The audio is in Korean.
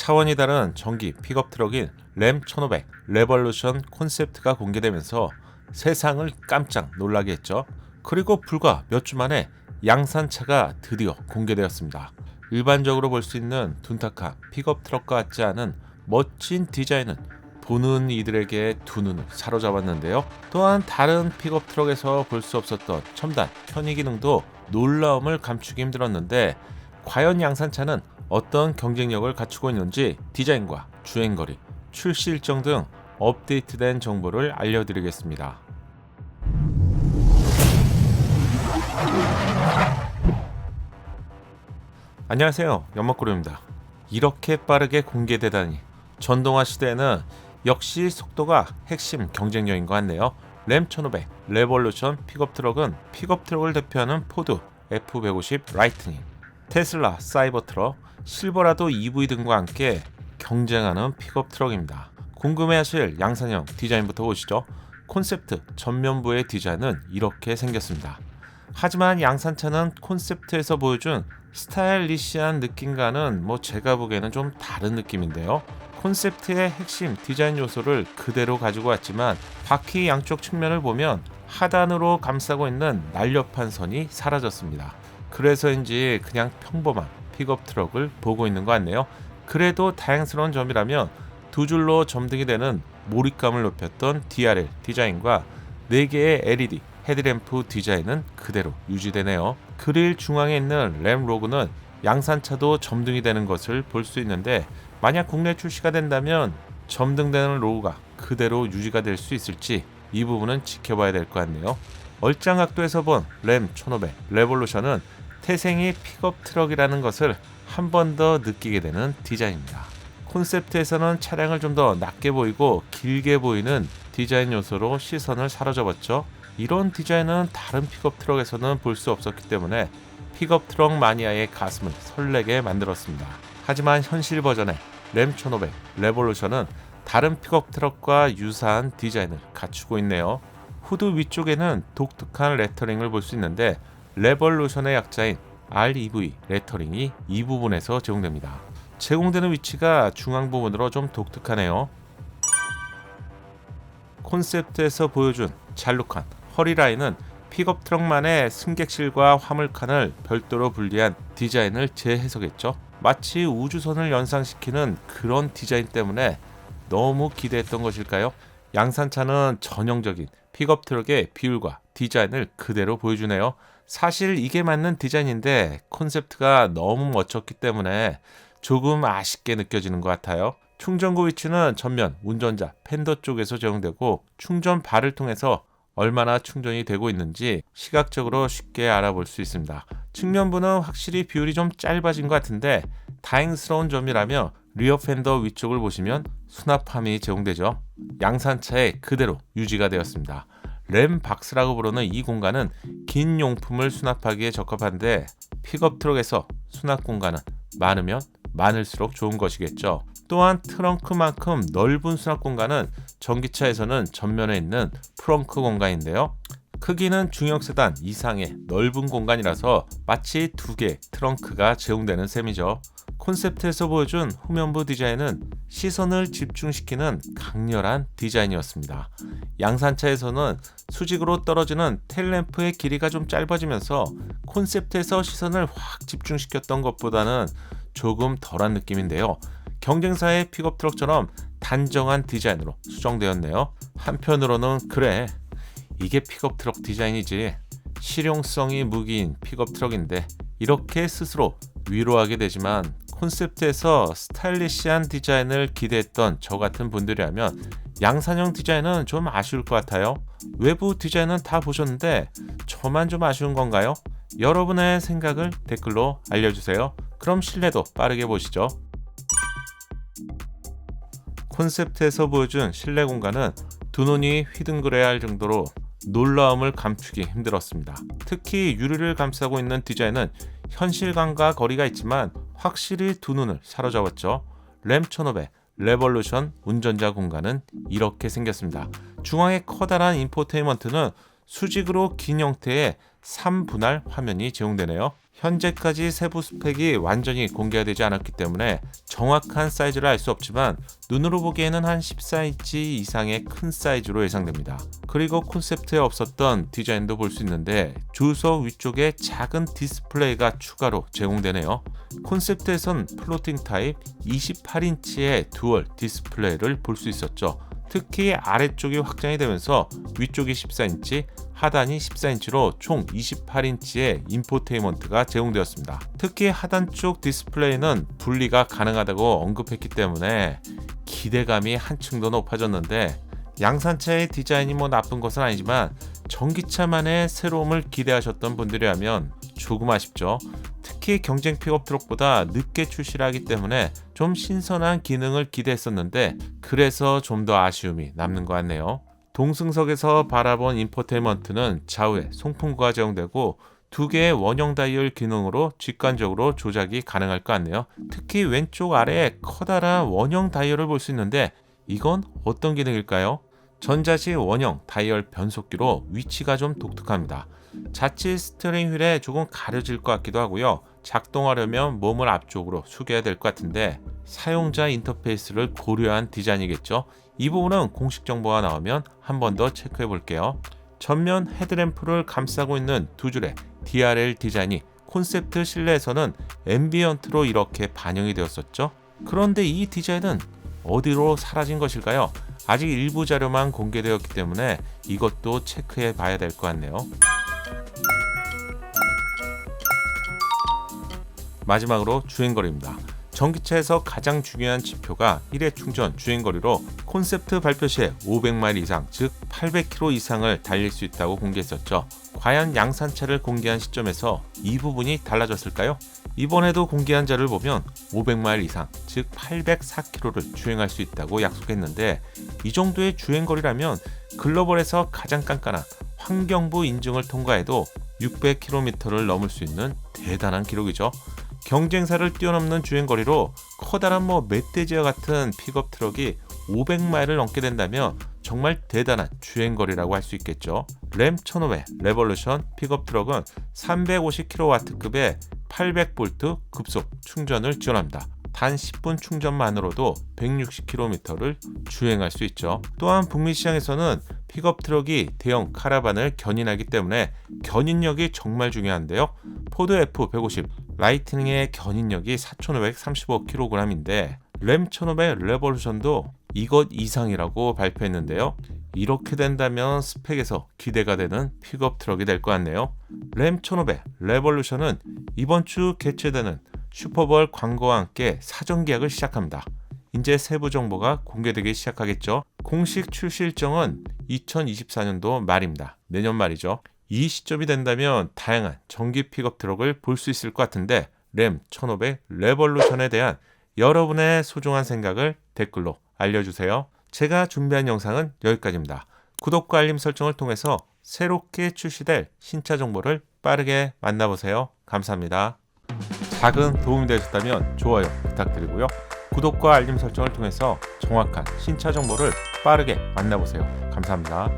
차원이 다른 전기 픽업 트럭인 램 1500 레볼루션 콘셉트가 공개되면서 세상을 깜짝 놀라게 했죠. 그리고 불과 몇 주 만에 양산차가 드디어 공개되었습니다. 일반적으로 볼 수 있는 둔탁한 픽업 트럭과 같지 않은 멋진 디자인은 보는 이들에게 두 눈을 사로잡았는데요. 또한 다른 픽업 트럭에서 볼 수 없었던 첨단 편의 기능도 놀라움을 감추기 힘들었는데, 과연 양산차는 어떤 경쟁력을 갖추고 있는지 디자인과 주행거리, 출시 일정 등 업데이트된 정보를 알려드리겠습니다. 안녕하세요, 연막구루입니다. 이렇게 빠르게 공개되다니, 전동화 시대에는 역시 속도가 핵심 경쟁력인 것 같네요. 램 1500 레볼루션 픽업 트럭은 픽업 트럭을 대표하는 포드 F150 라이트닝, 테슬라 사이버 트럭, 실버라도 EV 등과 함께 경쟁하는 픽업 트럭입니다. 궁금해하실 양산형 디자인부터 보시죠. 콘셉트 전면부의 디자인은 이렇게 생겼습니다. 하지만 양산차는 콘셉트에서 보여준 스타일리시한 느낌과는 제가 보기에는 좀 다른 느낌인데요. 콘셉트의 핵심 디자인 요소를 그대로 가지고 왔지만 바퀴 양쪽 측면을 보면 하단으로 감싸고 있는 날렵한 선이 사라졌습니다. 그래서인지 그냥 평범한 픽업 트럭을 보고 있는 것 같네요. 그래도 다행스러운 점이라면 두 줄로 점등이 되는 몰입감을 높였던 DRL 디자인과 4개의 LED 헤드램프 디자인은 그대로 유지되네요. 그릴 중앙에 있는 램 로고는 양산차도 점등이 되는 것을 볼 수 있는데, 만약 국내 출시가 된다면 점등되는 로고가 그대로 유지가 될 수 있을지 이 부분은 지켜봐야 될 것 같네요. 얼짱 각도에서 본 램 1500 레볼루션은 태생이 픽업 트럭이라는 것을 한 번 더 느끼게 되는 디자인입니다. 콘셉트에서는 차량을 좀 더 낮게 보이고 길게 보이는 디자인 요소로 시선을 사로잡았죠. 이런 디자인은 다른 픽업 트럭에서는 볼 수 없었기 때문에 픽업 트럭 마니아의 가슴을 설레게 만들었습니다. 하지만 현실 버전의 램 1500 레볼루션은 다른 픽업 트럭과 유사한 디자인을 갖추고 있네요. 후드 위쪽에는 독특한 레터링을 볼 수 있는데, 레볼루션의 약자인 REV 레터링이 이 부분에서 제공됩니다. 제공되는 위치가 중앙 부분으로 좀 독특하네요. 콘셉트에서 보여준 잘룩한 허리 라인은 픽업 트럭만의 승객실과 화물칸을 별도로 분리한 디자인을 재해석했죠. 마치 우주선을 연상시키는 그런 디자인 때문에 너무 기대했던 것일까요? 양산차는 전형적인 픽업 트럭의 비율과 디자인을 그대로 보여주네요. 사실 이게 맞는 디자인인데 콘셉트가 너무 멋졌기 때문에 조금 아쉽게 느껴지는 것 같아요. 충전구 위치는 전면 운전자 팬더 쪽에서 제공되고, 충전발을 통해서 얼마나 충전이 되고 있는지 시각적으로 쉽게 알아볼 수 있습니다. 측면부는 확실히 비율이 좀 짧아진 것 같은데, 다행스러운 점이라며 리어 팬더 위쪽을 보시면 수납함이 제공되죠. 양산차에 그대로 유지가 되었습니다. 램 박스라고 부르는 이 공간은 긴 용품을 수납하기에 적합한데, 픽업 트럭에서 수납 공간은 많으면 많을수록 좋은 것이겠죠. 또한 트렁크만큼 넓은 수납 공간은 전기차에서는 전면에 있는 프렁크 공간인데요. 크기는 중형 세단 이상의 넓은 공간이라서 마치 2개의 트렁크가 제공되는 셈이죠. 콘셉트에서 보여준 후면부 디자인은 시선을 집중시키는 강렬한 디자인이었습니다. 양산차에서는 수직으로 떨어지는 텔램프의 길이가 좀 짧아지면서 콘셉트에서 시선을 확 집중시켰던 것보다는 조금 덜한 느낌인데요. 경쟁사의 픽업 트럭처럼 단정한 디자인으로 수정되었네요. 한편으로는 그래, 이게 픽업 트럭 디자인이지, 실용성이 무기인 픽업 트럭인데, 이렇게 스스로 위로하게 되지만, 콘셉트에서 스타일리시한 디자인을 기대했던 저 같은 분들이라면 양산형 디자인은 좀 아쉬울 것 같아요. 외부 디자인은 다 보셨는데 저만 좀 아쉬운 건가요? 여러분의 생각을 댓글로 알려주세요. 그럼 실내도 빠르게 보시죠. 콘셉트에서 보여준 실내 공간은 두 눈이 휘둥그레야 할 정도로 놀라움을 감추기 힘들었습니다. 특히 유리를 감싸고 있는 디자인은 현실감과 거리가 있지만 확실히 두 눈을 사로잡았죠. 램 1500 레볼루션 운전자 공간은 이렇게 생겼습니다. 중앙에 커다란 인포테인먼트는 수직으로 긴 형태의 3분할 화면이 제공되네요. 현재까지 세부 스펙이 완전히 공개되지 않았기 때문에 정확한 사이즈를 알 수 없지만 눈으로 보기에는 한 14인치 이상의 큰 사이즈로 예상됩니다. 그리고 콘셉트에 없었던 디자인도 볼 수 있는데 주석 위쪽에 작은 디스플레이가 추가로 제공되네요. 콘셉트에선 플로팅 타입 28인치의 듀얼 디스플레이를 볼 수 있었죠. 특히 아래쪽이 확장이 되면서 위쪽이 14인치, 하단이 14인치로 총 28인치의 인포테인먼트가 제공되었습니다. 특히 하단 쪽 디스플레이는 분리가 가능하다고 언급했기 때문에 기대감이 한층 더 높아졌는데 양산차의 디자인이 나쁜 것은 아니지만 전기차만의 새로움을 기대하셨던 분들이라면 조금 아쉽죠. 특히 경쟁 픽업 트럭보다 늦게 출시를 하기 때문에 좀 신선한 기능을 기대했었는데 그래서 좀 더 아쉬움이 남는 것 같네요. 동승석에서 바라본 인포테인먼트는 좌우에 송풍구가 제공되고 두 개의 원형 다이얼 기능으로 직관적으로 조작이 가능할 것 같네요. 특히 왼쪽 아래에 커다란 원형 다이얼을 볼 수 있는데 이건 어떤 기능일까요? 전자식 원형 다이얼 변속기로 위치가 좀 독특합니다. 자칫 스티어링 휠에 조금 가려질 것 같기도 하고요. 작동하려면 몸을 앞쪽으로 숙여야 될 것 같은데 사용자 인터페이스를 고려한 디자인이겠죠. 이 부분은 공식 정보가 나오면 한 번 더 체크해 볼게요. 전면 헤드램프를 감싸고 있는 두 줄의 DRL 디자인이 콘셉트 실내에서는 앰비언트로 이렇게 반영이 되었었죠. 그런데 이 디자인은 어디로 사라진 것일까요? 아직 일부 자료만 공개되었기 때문에 이것도 체크해 봐야 될 것 같네요. 마지막으로 주행거리입니다. 전기차에서 가장 중요한 지표가 1회 충전 주행거리로 콘셉트 발표 시에 500마일 이상, 즉 800km 이상을 달릴 수 있다고 공개했었죠. 과연 양산차를 공개한 시점에서 이 부분이 달라졌을까요? 이번에도 공개한 자료를 보면 500마일 이상, 즉 804km를 주행할 수 있다고 약속했는데 이 정도의 주행거리라면 글로벌에서 가장 깐깐한 환경부 인증을 통과해도 600km를 넘을 수 있는 대단한 기록이죠. 경쟁사를 뛰어넘는 주행거리로 커다란 멧돼지와 같은 픽업 트럭이 500마일을 넘게 된다면 정말 대단한 주행거리라고 할 수 있겠죠. 램 1500 레볼루션 픽업 트럭은 350kW급의 800V 급속 충전을 지원합니다. 단 10분 충전만으로도 160km를 주행할 수 있죠. 또한 북미 시장에서는 픽업 트럭이 대형 카라반을 견인하기 때문에 견인력이 정말 중요한데요. 포드 F150 라이트닝의 견인력이 4,535kg인데 램 1500 레볼루션도 이것 이상이라고 발표했는데요. 이렇게 된다면 스펙에서 기대가 되는 픽업 트럭이 될 것 같네요. 램 1500 레볼루션은 이번 주 개최되는 슈퍼볼 광고와 함께 사전 계약을 시작합니다. 이제 세부 정보가 공개되기 시작하겠죠. 공식 출시 일정은 2024년도 말입니다. 내년 말이죠. 이 시점이 된다면 다양한 전기 픽업 트럭을 볼 수 있을 것 같은데 램 1500 레볼루션에 대한 여러분의 소중한 생각을 댓글로 알려주세요. 제가 준비한 영상은 여기까지입니다. 구독과 알림 설정을 통해서 새롭게 출시될 신차 정보를 빠르게 만나보세요. 감사합니다. 작은 도움이 되셨다면 좋아요 부탁드리고요. 구독과 알림 설정을 통해서 정확한 신차 정보를 빠르게 만나보세요. 감사합니다.